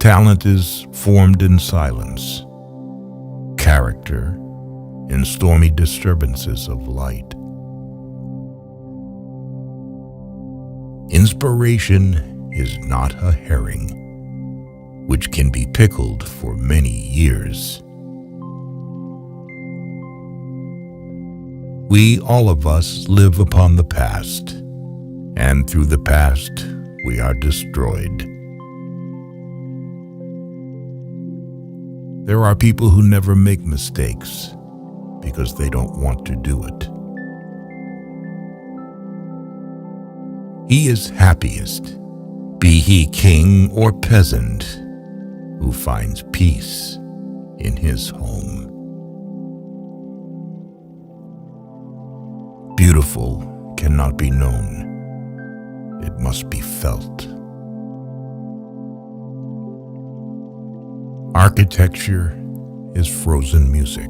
Talent is formed in silence, character in stormy disturbances of light. Inspiration is not a herring, which can be pickled for many years. We, all of us, live upon the past, and through the past we are destroyed. There are people who never make mistakes because they don't want to do it. He is happiest, be he king or peasant, who finds peace in his home. Beautiful cannot be known, it must be felt. Architecture is frozen music.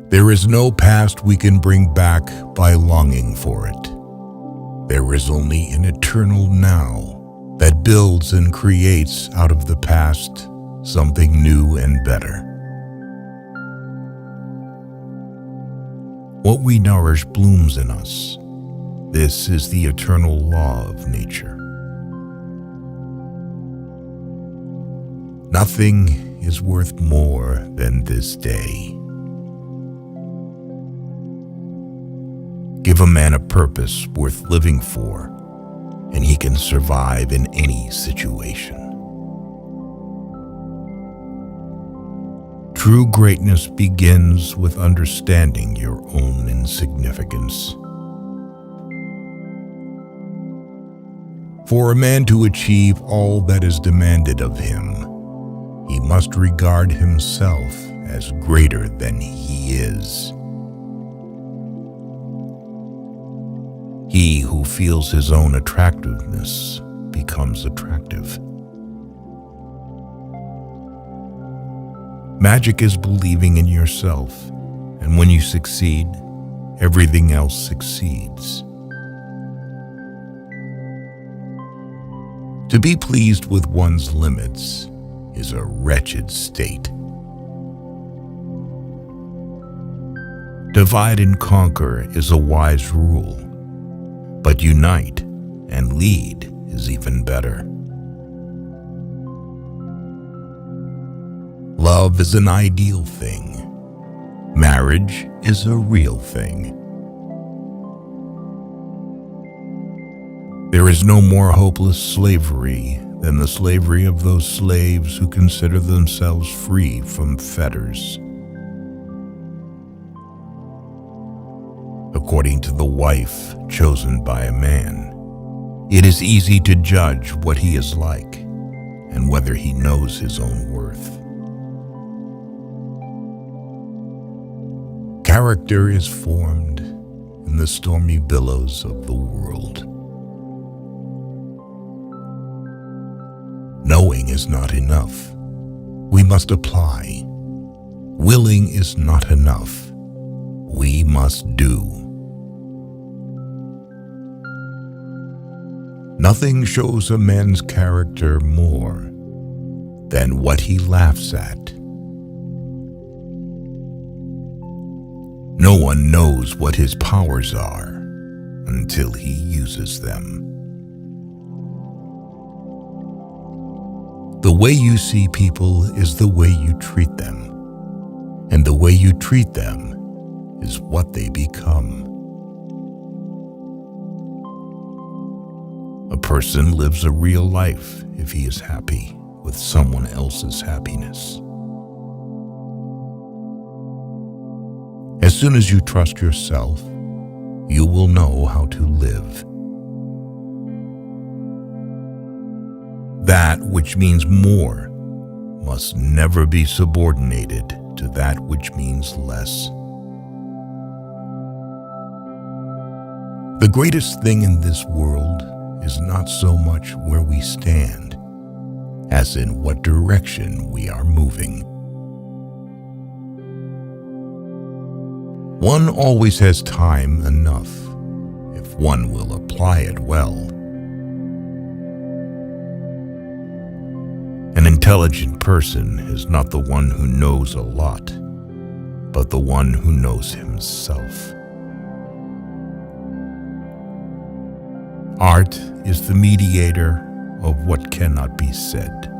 There is no past we can bring back by longing for it. There is only an eternal now that builds and creates out of the past something new and better. What we nourish blooms in us. This is the eternal law of nature. Nothing is worth more than this day. Give a man a purpose worth living for, and he can survive in any situation. True greatness begins with understanding your own insignificance. For a man to achieve all that is demanded of him, he must regard himself as greater than he is. He who feels his own attractiveness becomes attractive. Magic is believing in yourself, and when you succeed, everything else succeeds. To be pleased with one's limits is a wretched state. Divide and conquer is a wise rule, but unite and lead is even better. Love is an ideal thing. Marriage is a real thing. There is no more hopeless slavery than the slavery of those slaves who consider themselves free from fetters. According to the wife chosen by a man, it is easy to judge what he is like and whether he knows his own worth. Character is formed in the stormy billows of the world. Knowing is not enough. We must apply. Willing is not enough. We must do. Nothing shows a man's character more than what he laughs at. No one knows what his powers are until he uses them. The way you see people is the way you treat them, and the way you treat them is what they become. A person lives a real life if he is happy with someone else's happiness. As soon as you trust yourself, you will know how to live. That which means more must never be subordinated to that which means less. The greatest thing in this world is not so much where we stand, as in what direction we are moving. One always has time enough if one will apply it well. intelligent person is not the one who knows a lot, but the one who knows himself. Art is the mediator of what cannot be said.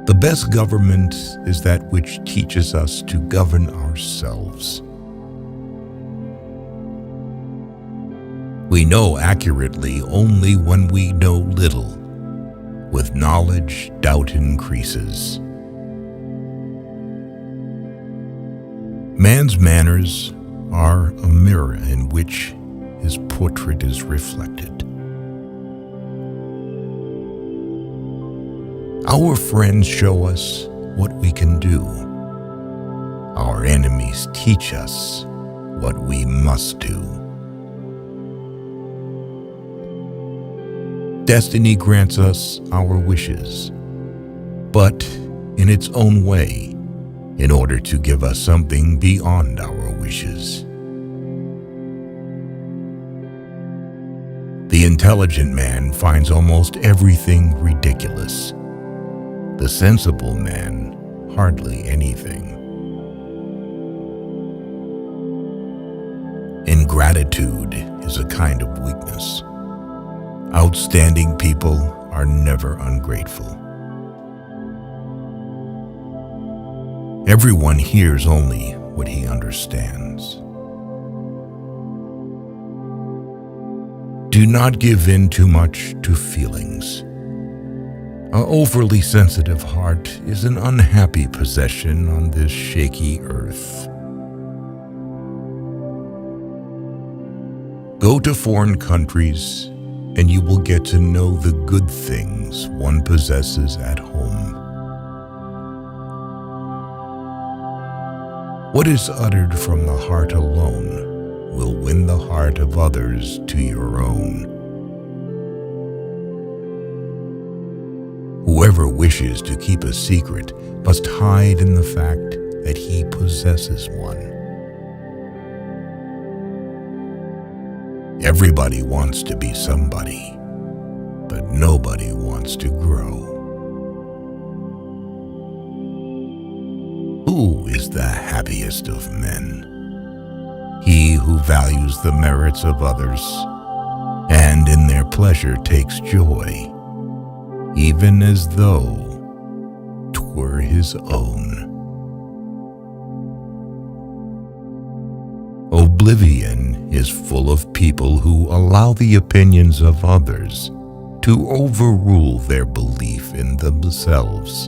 The best government is that which teaches us to govern ourselves. We know accurately only when we know little. With knowledge, doubt increases. Man's manners are a mirror in which his portrait is reflected. Our friends show us what we can do. Our enemies teach us what we must do. Destiny grants us our wishes, but in its own way, in order to give us something beyond our wishes. The intelligent man finds almost everything ridiculous. The sensible man, hardly anything. Ingratitude is a kind of weakness. Outstanding people are never ungrateful. Everyone hears only what he understands. Do not give in too much to feelings. An overly sensitive heart is an unhappy possession on this shaky earth. Go to foreign countries, and you will get to know the good things one possesses at home. What is uttered from the heart alone will win the heart of others to your own. Whoever wishes to keep a secret must hide in the fact that he possesses one. Everybody wants to be somebody, but nobody wants to grow. Who is the happiest of men? He who values the merits of others, and in their pleasure takes joy, even as though 'twere his own. Oblivion is full of people who allow the opinions of others to overrule their belief in themselves.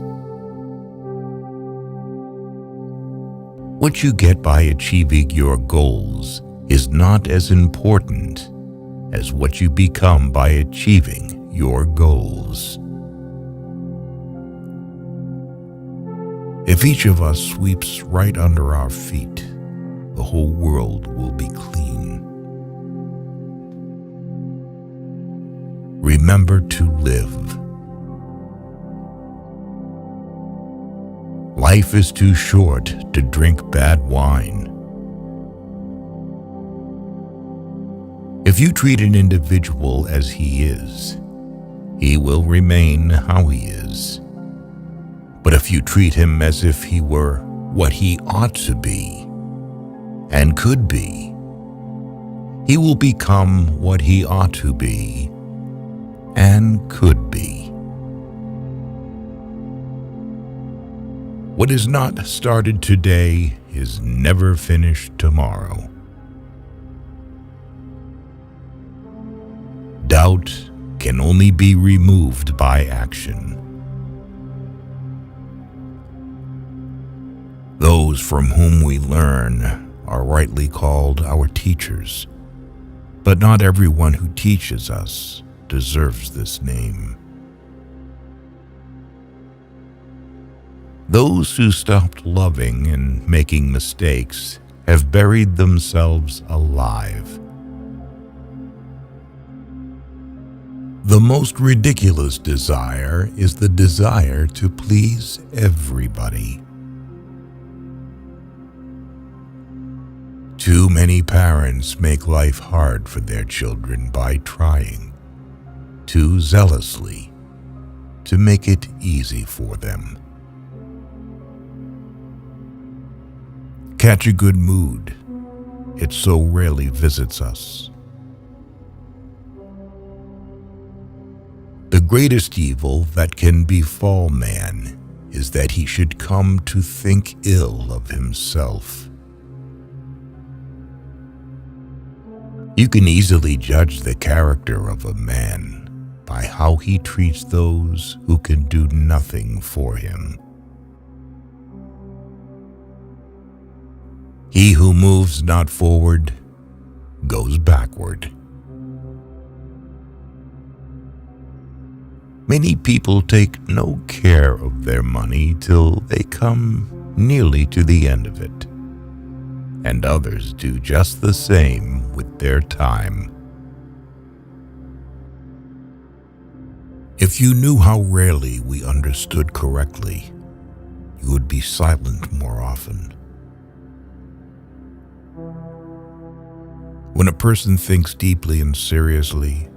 What you get by achieving your goals is not as important as what you become by achieving your goals. If each of us sweeps right under our feet, the whole world will be clean. Remember to live. Life is too short to drink bad wine. If you treat an individual as he is, he will remain how he is. But if you treat him as if he were what he ought to be and could be, he will become what he ought to be and could be. What is not started today is never finished tomorrow. Doubt can only be removed by action. Those from whom we learn are rightly called our teachers, but not everyone who teaches us deserves this name. Those who stopped loving and making mistakes have buried themselves alive. The most ridiculous desire is the desire to please everybody. Too many parents make life hard for their children by trying too zealously to make it easy for them. Catch a good mood. It so rarely visits us. The greatest evil that can befall man is that he should come to think ill of himself. You can easily judge the character of a man by how he treats those who can do nothing for him. He who moves not forward goes backward. Many people take no care of their money till they come nearly to the end of it, and others do just the same with their time. If you knew how rarely we understood correctly, you would be silent more often. When a person thinks deeply and seriously,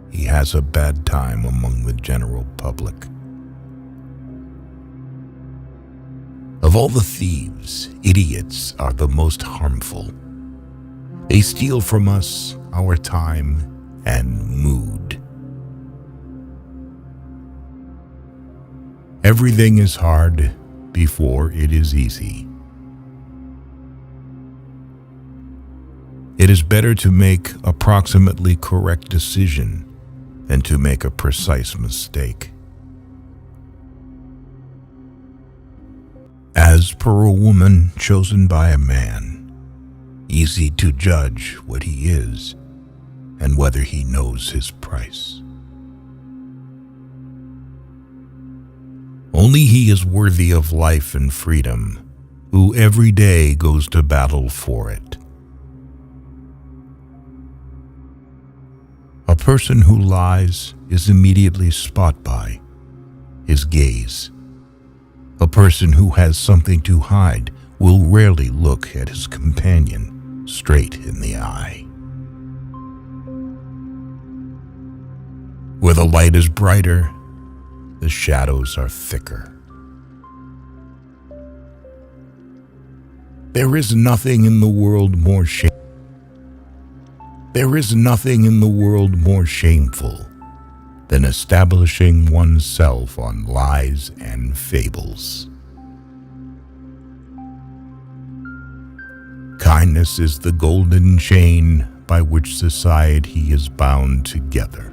he has a bad time among the general public. Of all the thieves, idiots are the most harmful. They steal from us our time and mood. Everything is hard before it is easy. It is better to make approximately correct decision than to make a precise mistake. As per a woman chosen by a man, easy to judge what he is and whether he knows his price. Only he is worthy of life and freedom who every day goes to battle for it. A person who lies is immediately spot by his gaze. A person who has something to hide will rarely look at his companion straight in the eye. Where the light is brighter, the shadows are thicker. There is nothing in the world more shameful. There is nothing in the world more shameful than establishing oneself on lies and fables. Kindness is the golden chain by which society is bound together.